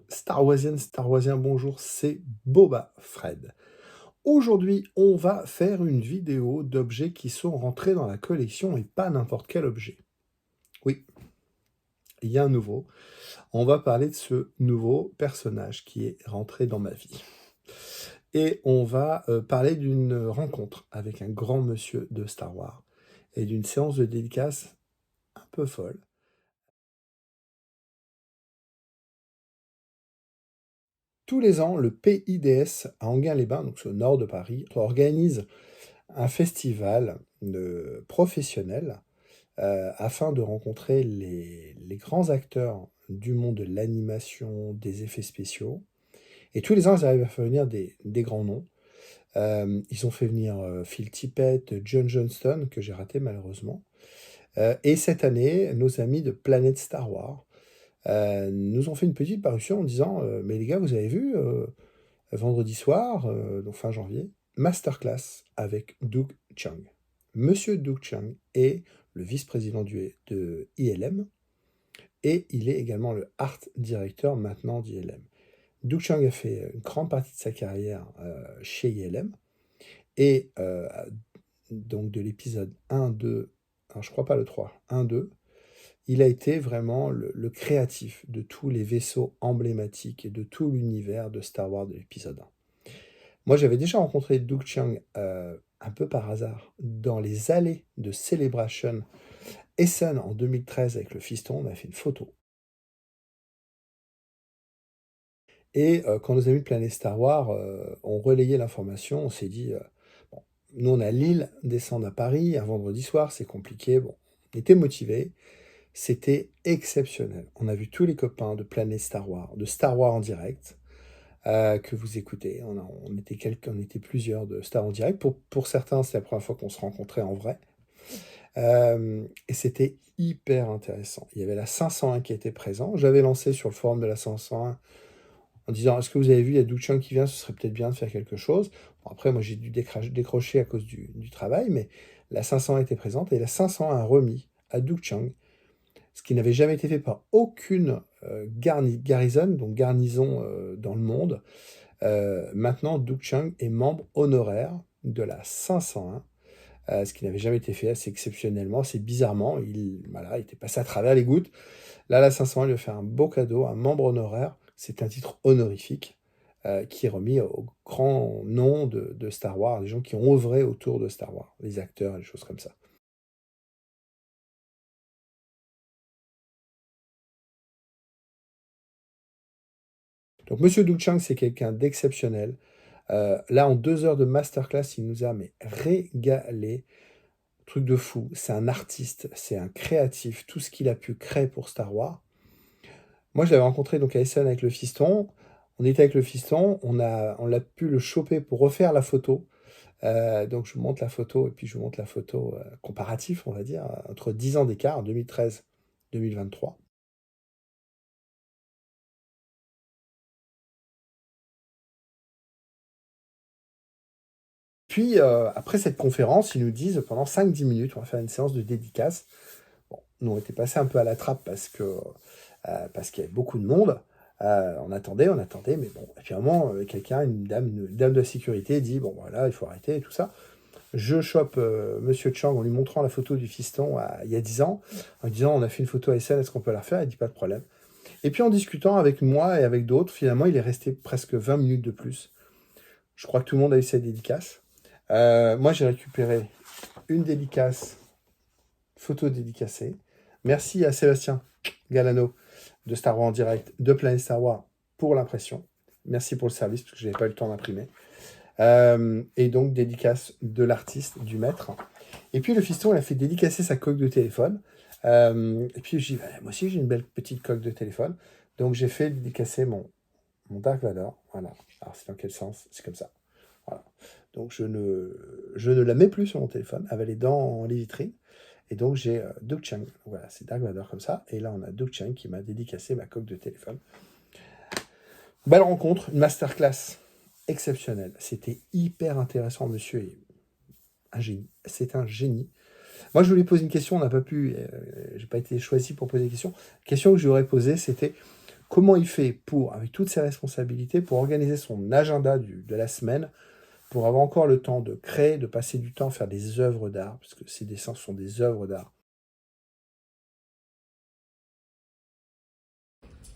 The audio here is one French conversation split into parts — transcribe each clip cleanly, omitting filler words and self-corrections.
Star Warsien, bonjour, c'est Boba Fred. Aujourd'hui, on va faire une vidéo d'objets qui sont rentrés dans la collection et pas n'importe quel objet. Oui, il y a un nouveau. On va parler de ce nouveau personnage qui est rentré dans ma vie. Et on va parler d'une rencontre avec un grand monsieur de Star Wars et d'une séance de dédicace un peu folle. Tous les ans, le PIDS à Enghien-les-Bains, donc c'est au nord de Paris, organise un festival de professionnels afin de rencontrer les grands acteurs du monde de l'animation, des effets spéciaux. Et tous les ans, ils arrivent à faire venir des grands noms. Ils ont fait venir Phil Tippett, John Johnston, que j'ai raté malheureusement. Et cette année, nos amis de Planète Star Wars nous ont fait une petite parution en disant mais les gars, vous avez vu, vendredi soir, donc fin janvier, masterclass avec Doug Chiang. Monsieur Doug Chiang est le vice-président de ILM et il est également le art directeur maintenant d'ILM. Doug Chiang a fait une grande partie de sa carrière chez ILM et donc de l'épisode 1, 2, alors je crois pas le 3, 1, 2, il a été vraiment le créatif de tous les vaisseaux emblématiques et de tout l'univers de Star Wars de l'épisode 1. Moi, j'avais déjà rencontré Doug Chiang un peu par hasard dans les allées de Celebration Essen en 2013 avec le fiston. On a fait une photo. Et quand nos amis de Planète Star Wars ont relayé l'information, on s'est dit bon, nous, on a Lille, descendre à Paris un vendredi soir, c'est compliqué. Bon, on était motivés. C'était exceptionnel. On a vu tous les copains de Planète Star Wars, de Star Wars en direct. Que vous écoutez. On était plusieurs de Star en direct. Pour certains, c'est la première fois qu'on se rencontrait en vrai. Et c'était hyper intéressant. Il y avait la 501 qui était présent. J'avais lancé sur le forum de la 501 en disant est-ce que vous avez vu, il y a Doug Chiang qui vient, ce serait peut-être bien de faire quelque chose. Bon, après, moi, j'ai dû décrocher à cause du travail, mais la 501 était présente et la 501 a remis à Doug Chiang ce qui n'avait jamais été fait par aucune garnison, donc garnison dans le monde. Maintenant, Doug Chiang est membre honoraire de la 501, ce qui n'avait jamais été fait assez exceptionnellement, c'est bizarrement, il était passé à travers les gouttes. Là, la 501 lui a fait un beau cadeau, un membre honoraire, c'est un titre honorifique qui est remis au grand nom de Star Wars, les gens qui ont œuvré autour de Star Wars, les acteurs et des choses comme ça. Donc, Monsieur Doug Chiang, c'est quelqu'un d'exceptionnel. Là, en 2 heures de masterclass, il nous a mais régalé. Truc de fou. C'est un artiste, c'est un créatif. Tout ce qu'il a pu créer pour Star Wars. Moi, je l'avais rencontré donc à Essen avec le fiston. On était avec le fiston. On l'a pu le choper pour refaire la photo. Donc, je vous montre la photo et puis je vous montre la photo comparatif, on va dire, entre 10 ans d'écart, 2013-2023. Puis, après cette conférence, ils nous disent pendant 5-10 minutes, on va faire une séance de dédicace. Bon, nous, on était passés un peu à la trappe parce qu'il y avait beaucoup de monde. On attendait, mais bon. Et puis à un moment, quelqu'un, une dame de la sécurité dit bon voilà, il faut arrêter et tout ça. Je chope Monsieur Chang en lui montrant la photo du fiston il y a 10 ans, en lui disant on a fait une photo à SN, est-ce qu'on peut la refaire? Il dit pas de problème. Et puis en discutant avec moi et avec d'autres, finalement, il est resté presque 20 minutes de plus. Je crois que tout le monde a eu sa dédicace. Moi, j'ai récupéré une dédicace, photo dédicacée. Merci à Sébastien Galano de Star Wars en direct, de Planète Star Wars pour l'impression. Merci pour le service, parce que je n'avais pas eu le temps d'imprimer. Et donc, dédicace de l'artiste, du maître. Et puis, le fiston, il a fait dédicacer sa coque de téléphone. Et puis, je dis, moi aussi, j'ai une belle petite coque de téléphone. Donc, j'ai fait dédicacer mon Dark Vador. Voilà. Alors, c'est dans quel sens? C'est comme ça. Voilà. Donc, je ne la mets plus sur mon téléphone. Elle est dans les vitrines. Et donc, j'ai Doug Chiang. Voilà, c'est Dark Vador comme ça. Et là, on a Doug Chiang qui m'a dédicacé ma coque de téléphone. Belle rencontre, une masterclass exceptionnelle. C'était hyper intéressant, monsieur est un génie. C'est un génie. Moi, je voulais poser une question, on n'a pas pu, j'ai pas été choisi pour poser des questions. La question que je lui aurais posée, c'était comment il fait pour, avec toutes ses responsabilités, pour organiser son agenda de la semaine, pour avoir encore le temps de créer, de passer du temps à faire des œuvres d'art, parce que ces dessins sont des œuvres d'art.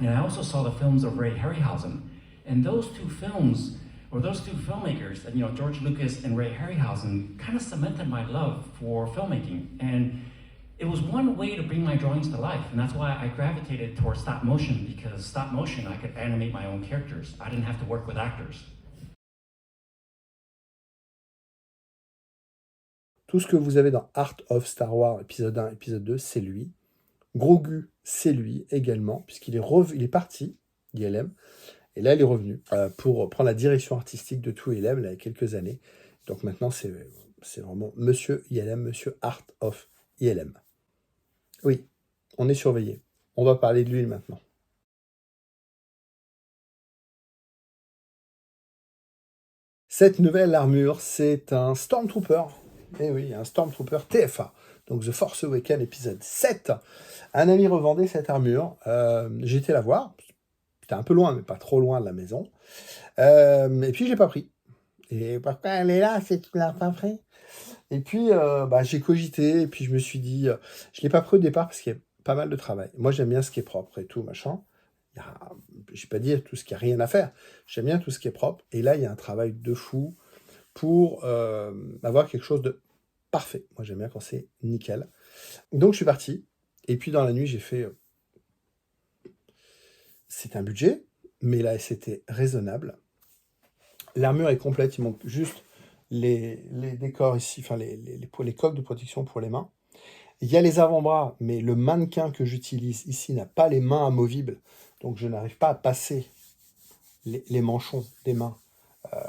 And I also saw the films of Ray Harryhausen. And those two films, or those two filmmakers, George Lucas and Ray Harryhausen, kind of cemented my love for filmmaking. And it was one way to bring my drawings to life. And that's why I gravitated towards stop motion, because stop motion, I could animate my own characters. I didn't have to work with actors. Tout ce que vous avez dans Art of Star Wars, épisode 1, épisode 2, c'est lui. Grogu, c'est lui également, puisqu'il il est parti d'ILM, et là il est revenu pour prendre la direction artistique de tout ILM là, il y a quelques années. Donc maintenant c'est vraiment Monsieur ILM, Monsieur Art of ILM. Oui, on est surveillé. On va parler de lui maintenant. Cette nouvelle armure, c'est un Stormtrooper. Eh oui, un Stormtrooper TFA. Donc The Force Awakens épisode 7. Un ami revendait cette armure. J'ai été la voir. C'était un peu loin, mais pas trop loin de la maison. Et puis, j'ai pas pris. Et pourquoi elle est là, c'est que tu l'as pas pris? Et puis, j'ai cogité, et puis je me suis dit... je l'ai pas pris au départ parce qu'il y a pas mal de travail. Moi, j'aime bien ce qui est propre et tout, machin. Je vais pas dire tout ce qu'il n'y a rien à faire. J'aime bien tout ce qui est propre. Et là, il y a un travail de fou pour avoir quelque chose de parfait. Moi, j'aime bien quand c'est nickel. Donc, je suis parti. Et puis, dans la nuit, j'ai fait... c'est un budget, mais là, c'était raisonnable. L'armure est complète, il manque juste les décors ici, enfin les coques de protection pour les mains. Il y a les avant-bras, mais le mannequin que j'utilise ici n'a pas les mains amovibles, donc je n'arrive pas à passer les manchons des mains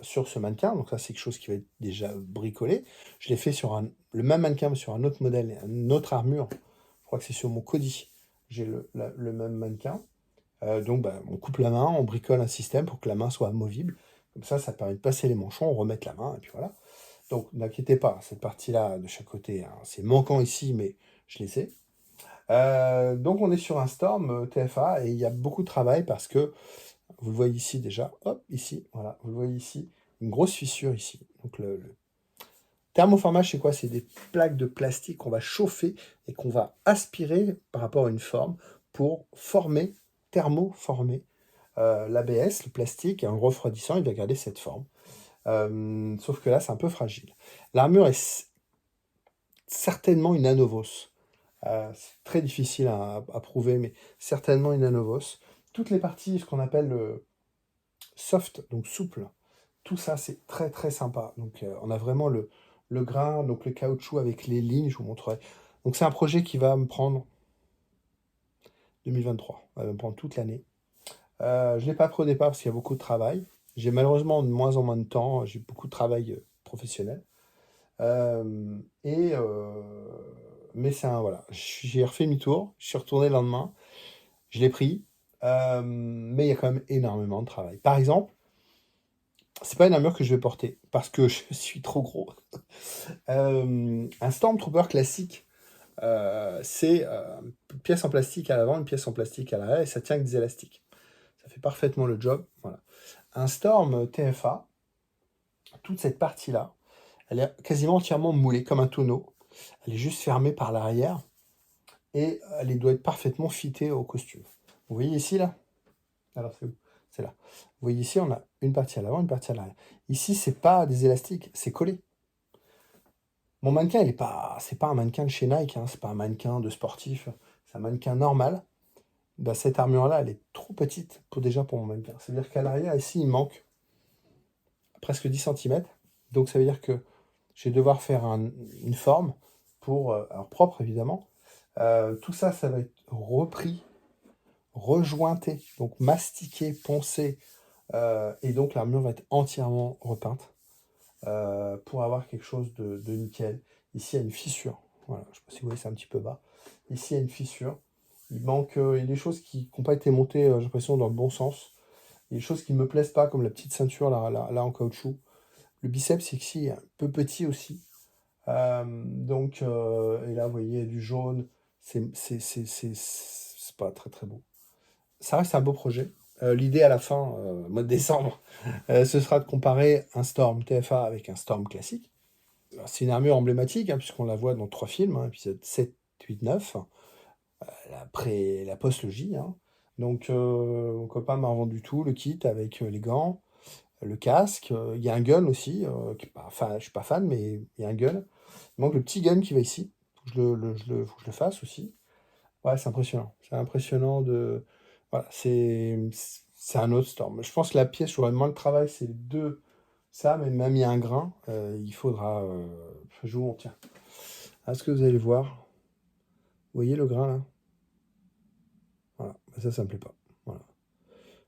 sur ce mannequin. Donc ça, c'est quelque chose qui va être déjà bricolé. Je l'ai fait sur le même mannequin, mais sur un autre modèle, une autre armure. Je crois que c'est sur mon Cody. J'ai le même mannequin. Donc, on coupe la main, on bricole un système pour que la main soit amovible. Comme ça permet de passer les manchons, remettre la main, et puis voilà. Donc, n'inquiétez pas, cette partie-là, de chaque côté, hein, c'est manquant ici, mais je les ai. Donc, on est sur un Storm TFA, et il y a beaucoup de travail parce que, vous le voyez ici déjà, hop, ici, voilà, vous le voyez ici, une grosse fissure ici. Donc, le thermoformage, c'est quoi? C'est des plaques de plastique qu'on va chauffer et qu'on va aspirer par rapport à une forme pour thermoformer l'ABS, le plastique, en refroidissant, il va garder cette forme. Sauf que là, c'est un peu fragile. L'armure est certainement une Anovos. C'est très difficile à prouver, mais certainement une Anovos. Toutes les parties, ce qu'on appelle le soft, donc souple, tout ça, c'est très très sympa. Donc, on a vraiment le grain, donc le caoutchouc avec les lignes, je vous montrerai. Donc, c'est un projet qui va me prendre 2023, va me prendre toute l'année. Je ne l'ai pas pris au départ parce qu'il y a beaucoup de travail. J'ai malheureusement de moins en moins de temps. J'ai beaucoup de travail professionnel. Mais c'est un... Voilà. J'ai refait mi-tour. Je suis retourné le lendemain. Je l'ai pris. Mais il y a quand même énormément de travail. Par exemple, c'est pas une armure que je vais porter parce que je suis trop gros. Un Stormtrooper classique, c'est une pièce en plastique à l'avant, une pièce en plastique à l'arrière, et ça tient avec des élastiques. Ça fait parfaitement le job. Voilà. Un Storm TFA, toute cette partie-là, elle est quasiment entièrement moulée comme un tonneau. Elle est juste fermée par l'arrière et elle doit être parfaitement fitée au costume. Vous voyez ici, là? Alors, c'est où? C'est là. Vous voyez ici, on a une partie à l'avant, une partie à l'arrière. Ici, c'est pas des élastiques, c'est collé. Mon mannequin, c'est pas un mannequin de chez Nike, hein, c'est pas un mannequin de sportif, c'est un mannequin normal. Cette armure-là, elle est trop petite déjà pour mon mannequin. C'est-à-dire qu'à l'arrière, ici, il manque presque 10 cm. Donc, ça veut dire que je vais devoir faire une forme alors propre, évidemment. Tout ça, ça va être repris, rejointé, donc mastiqué, poncé. Et donc, l'armure va être entièrement repeinte pour avoir quelque chose de nickel. Ici, il y a une fissure. Voilà, je ne sais pas si vous voyez, c'est un petit peu bas. Ici, il y a une fissure. Il y a des choses qui n'ont pas été montées, j'ai l'impression, dans le bon sens. Il y a des choses qui ne me plaisent pas, comme la petite ceinture là en caoutchouc. Le biceps, c'est ici un peu petit aussi. Et là, vous voyez, il y a du jaune. C'est pas très très beau. Ça reste un beau projet. L'idée à la fin, mois de décembre, ce sera de comparer un Storm TFA avec un Storm classique. Alors, c'est une armure emblématique, hein, puisqu'on la voit dans 3 films, hein, épisode 7, 8, 9, la post-logie. Hein. Donc, mon copain m'a revendu tout, le kit avec les gants, le casque. Il y a un gun aussi, je suis pas fan, mais il y a un gun. Il manque le petit gun qui va ici. Faut que faut que je le fasse aussi. Ouais, c'est impressionnant. C'est impressionnant de. Voilà, c'est un autre Storm. Je pense que la pièce, j'aurais moins de travail, c'est les deux. Ça, mais même il y a un grain, il faudra. Je vous tiens. Est-ce que vous allez voir? Vous voyez le grain là? Voilà, ça me plaît pas. Voilà.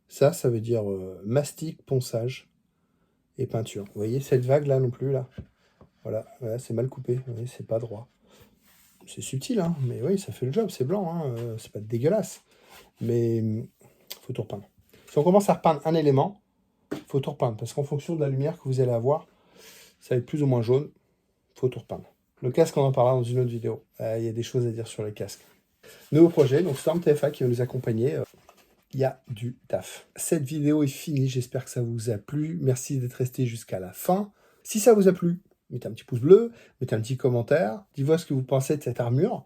Ça veut dire mastic, ponçage et peinture. Vous voyez cette vague là non plus là? Voilà, c'est mal coupé. Vous voyez, c'est pas droit. C'est subtil, hein, mais oui, ça fait le job. C'est blanc, hein, c'est pas dégueulasse. Mais faut tout repeindre. Si on commence à repeindre un élément, faut tout repeindre parce qu'en fonction de la lumière que vous allez avoir, ça va être plus ou moins jaune. Faut tout repeindre. Le casque, on en parlera dans une autre vidéo. Il y a des choses à dire sur les casques. Nouveau projet, donc Storm TFA qui va nous accompagner. Il y a du taf. Cette vidéo est finie, j'espère que ça vous a plu. Merci d'être resté jusqu'à la fin. Si ça vous a plu, mettez un petit pouce bleu, mettez un petit commentaire, dites-moi ce que vous pensez de cette armure.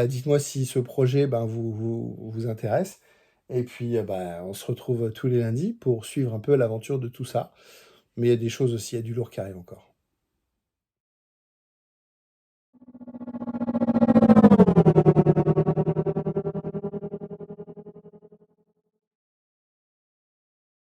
Dites-moi si ce projet vous intéresse. Et puis, on se retrouve tous les lundis pour suivre un peu l'aventure de tout ça. Mais il y a des choses aussi, il y a du lourd qui arrive encore.